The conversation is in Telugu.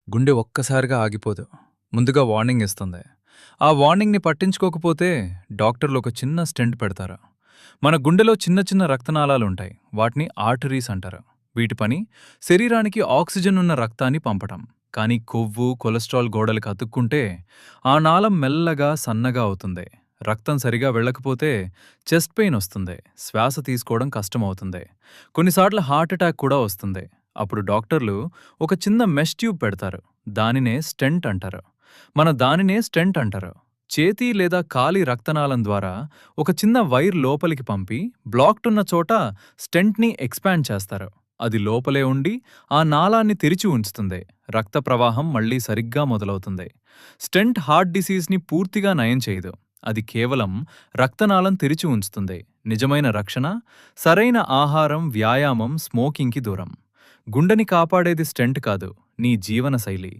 గుండె ఒక్కసారిగా ఆగిపోదు. ముందుగా వార్నింగ్ ఇస్తుంది. ఆ వార్నింగ్‌ని పట్టించుకోకపోతే డాక్టర్లు ఒక చిన్న స్టెంట్ పెడతారు. మన గుండెలో చిన్న చిన్న రక్తనాళాలుంటాయి. వాటిని ఆర్టరీస్ అంటారు. వీటి పని శరీరానికి ఆక్సిజన్ ఉన్న రక్తాన్ని పంపటం. కానీ కొవ్వు, కొలెస్ట్రాల్ గోడలకు అతుక్కుంటే ఆ నాళం మెల్లగా సన్నగా అవుతుంది. రక్తం సరిగా వెళ్ళకపోతే చెస్ట్ పెయిన్ వస్తుంది. శ్వాస తీసుకోవడం కష్టమవుతుంది. కొన్నిసార్లు హార్ట్ అటాక్ కూడా వస్తుంది. అప్పుడు డాక్టర్లు ఒక చిన్న మెష్ ట్యూబ్ పెడతారు. దానినే స్టెంట్ అంటారు. చేతి లేదా కాలి రక్తనాళం ద్వారా ఒక చిన్న వైర్ లోపలికి పంపి బ్లాక్డ్ ఉన్న చోట స్టెంట్ని ఎక్స్పాండ్ చేస్తారు. అది లోపలే ఉండి ఆ నాళాన్ని తెరిచి ఉంచుతుంది. రక్త ప్రవాహం మళ్ళీ సరిగ్గా మొదలవుతుంది. స్టెంట్ హార్ట్ డిసీజ్ని పూర్తిగా నయం చేయదు. అది కేవలం రక్తనాళం తెరిచి ఉంచుతుంది. నిజమైన రక్షణ సరైన ఆహారం, వ్యాయామం, స్మోకింగ్కి దూరం. గుండెని కాపాడేది స్టెంట్ కాదు, నీ జీవనశైలి.